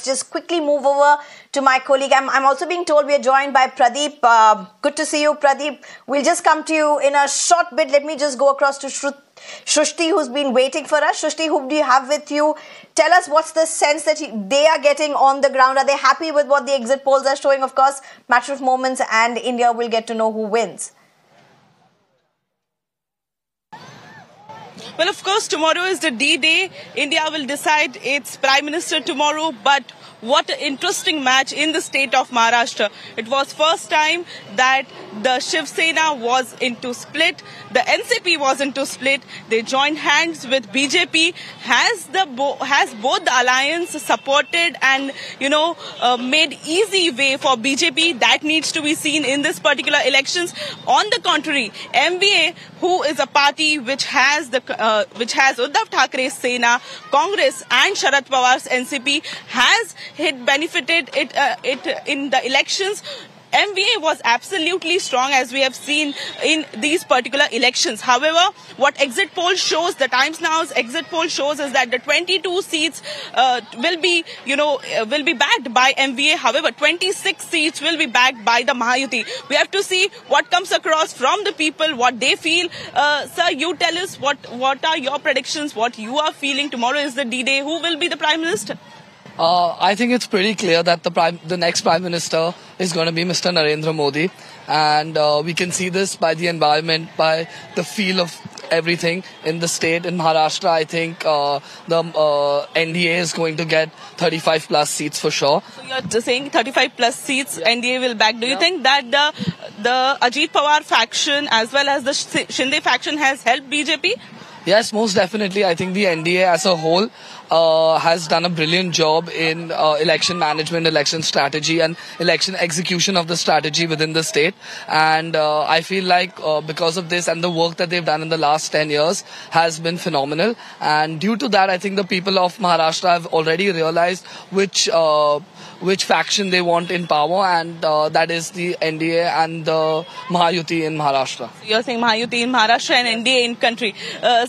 let's just quickly move over to my colleague. I'm also being told we are joined by Pradeep. Good to see you, Pradeep. We'll just come to you in a short bit. Let me just go across to Shrishti, who's been waiting for us. Shrishti, whom do you have with you? Tell us what's the sense that they are getting on the ground. Are they happy with what the exit polls are showing? Of course, matter of moments, and India will get to know who wins. Well, of course, tomorrow is the D-Day. India will decide its Prime Minister tomorrow, but what an interesting match in the state of Maharashtra. It was first time that the Shiv Sena was into split. The NCP was into split. They joined hands with BJP. Has both the alliance supported and, made easy way for BJP? That needs to be seen in this particular elections. On the contrary, MVA, who is a party which has Uddhav Thackeray's Sena, Congress and Sharad Pawar's NCP, has benefited it in the elections. MVA was absolutely strong, as we have seen in these particular elections. However, what exit poll shows, the Times Now's exit poll shows, is that the 22 seats will be backed by MVA. However, 26 seats will be backed by the Mahayuti. We have to see what comes across from the people, what they feel. Sir, you tell us what are your predictions, what you are feeling. Tomorrow is the D-Day. Who will be the Prime Minister? I think it's pretty clear that the next Prime Minister is going to be Mr. Narendra Modi, and we can see this by the environment, by the feel of everything in the state. In Maharashtra, I think the NDA is going to get 35 plus seats for sure. So you're saying 35 plus seats, yeah. NDA will back. Do you think that the Ajit Pawar faction as well as the Shinde faction has helped BJP? Yes, most definitely. I think the NDA as a whole has done a brilliant job in election management, election strategy and election execution of the strategy within the state. And I feel like because of this and the work that they've done in the last 10 years has been phenomenal. And due to that, I think the people of Maharashtra have already realized which faction they want in power, and that is the NDA and the Mahayuti in Maharashtra. So you're saying Mahayuti in Maharashtra and NDA in country.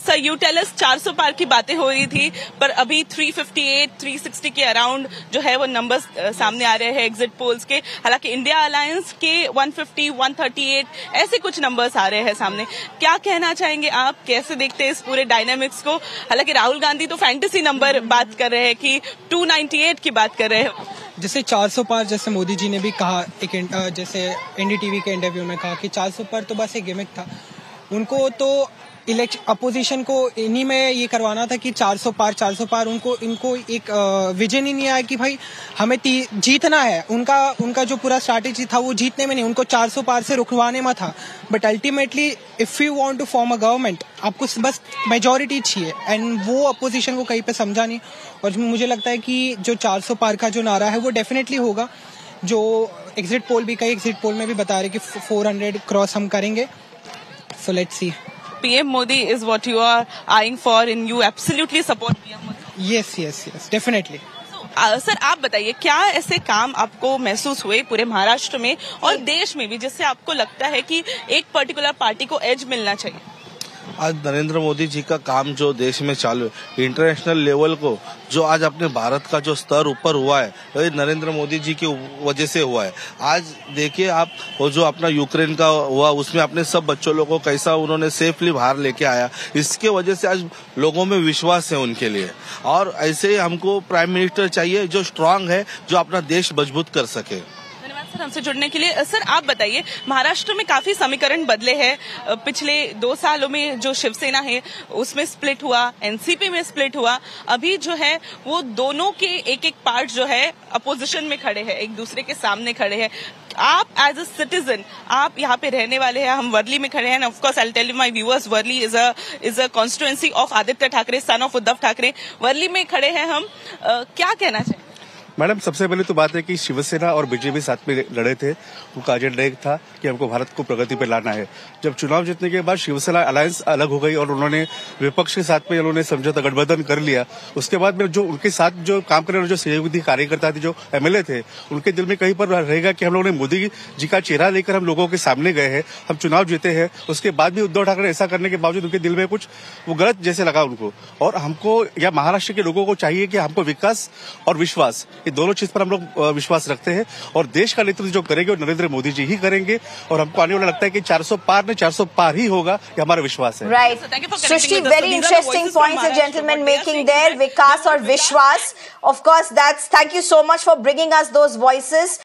Sir, you tell us 400 पार की बातें हो रही थी, पर अभी 358, 360 के around जो है वो नंबर्स सामने आ रहे हैं एग्जिट पोल्स के. हालांकि इंडिया अलायंस के 150, 138 ऐसे कुछ नंबर्स आ रहे हैं सामने. क्या कहना चाहेंगे आप, कैसे देखते हैं इस पूरे डायनामिक्स को? हालांकि राहुल गांधी तो फैंटेसी नंबर बात कर रहे हैं कि 298 की बात कर रहे हैं. जैसे 400 पार, जैसे मोदी जी ने भी कहा जैसे एनडीटीवी के इंटरव्यू में कहा कि 400 पार तो बस एक गिमिक था. उनको तो अपोजिशन को इन्हीं में ये करवाना था कि 400 पार इनको एक विजन ही नहीं आया कि भाई हमें जीतना है. उनका जो पूरा स्ट्रैटेजी था वो जीतने में नहीं, उनको 400 पार से रुकवाने में था. But ultimately if you want to form a government, आपको बस मेजॉरिटी चाहिए, एंड वो अपोजिशन को कहीं पे समझा नहीं. और मुझे लगता है कि जो 400 पार का जो नारा है वो डेफिनेटली होगा. जो एग्जिट पोल भी, कई एग्जिट पोल में भी बता रहे कि 400 क्रॉस हम करेंगे. So let's see. PM Modi is what you are eyeing for, and you absolutely support PM Modi. Yes, definitely. Sir, आप बताइए, क्या ऐसे काम आपको महसूस हुए पूरे महाराष्ट्र में और देश में भी जिससे आपको लगता है कि एक पर्टिकुलर पार्टी को एज मिलना चाहिए? आज नरेंद्र मोदी जी का काम जो देश में चालू है, इंटरनेशनल लेवल को जो आज अपने भारत का जो स्तर ऊपर हुआ है, वही नरेंद्र मोदी जी की वजह से हुआ है. आज देखिए आप, वो जो अपना यूक्रेन का हुआ, उसमें अपने सब बच्चों लोगों को कैसा उन्होंने सेफली बाहर लेके आया. इसके वजह से आज लोगों में विश्वास है उनके लिए. और ऐसे ही हमको प्राइम मिनिस्टर चाहिए जो स्ट्रांग है, जो अपना देश मजबूत कर सके. सर, हमसे जुड़ने के लिए. सर, आप बताइए, महाराष्ट्र में काफी समीकरण बदले हैं. पिछले 2 सालों में जो शिवसेना है उसमें स्प्लिट हुआ, एनसीपी में स्प्लिट हुआ. अभी जो है वो दोनों के एक पार्ट जो है अपोजिशन में खड़े हैं, एक दूसरे के सामने खड़े हैं. आप एज अ सिटीजन, आप यहाँ पे रहने वाले हैं, हम वर्ली में खड़े हैं. Of course I tell you my viewers, Worli is a constituency of Aaditya Thackeray, son of Uddhav Thackeray. Worli में खड़े हैं हम. क्या कहना चाहिए? मैडम, सबसे पहले तो बात है कि शिवसेना और बीजेपी साथ में लड़े थे. उनका एजेंडा एक था कि हमको भारत को प्रगति पर लाना है. जब चुनाव जीतने के बाद शिवसेना अलायंस अलग हो गई और उन्होंने विपक्ष के साथ में उन्होंने समझौता गठबंधन कर लिया. उसके बाद में जो उनके साथ जो काम करने वाले जो सहयोगी कार्यकर्ता थे, जो एमएलए थे, उनके दिल में कहीं पर रहेगा कि हम लोगों ने मोदी जी का चेहरा लेकर हम लोगों के सामने गए हैं, हम चुनाव जीते हैं. उसके बाद भी उद्धव ठाकरे ऐसा करने के बावजूद उनके दिल में कुछ वो गलत जैसे लगा उनको. और हमको या महाराष्ट्र के लोगों को चाहिए कि हमको विकास और विश्वास ये दोनों चीज पर हम लोग विश्वास रखते हैं और देश का नेतृत्व जो करेंगे वो नरेंद्र मोदी जी ही करेंगे और हमको आने वाला लगता है कि 400 पार नहीं 400 पार ही होगा, ये हमारा विश्वास है। Right. Srishti, very interesting points the gentleman making there. Vikas or Vishwas. Of course, thank you so much for bringing us those voices.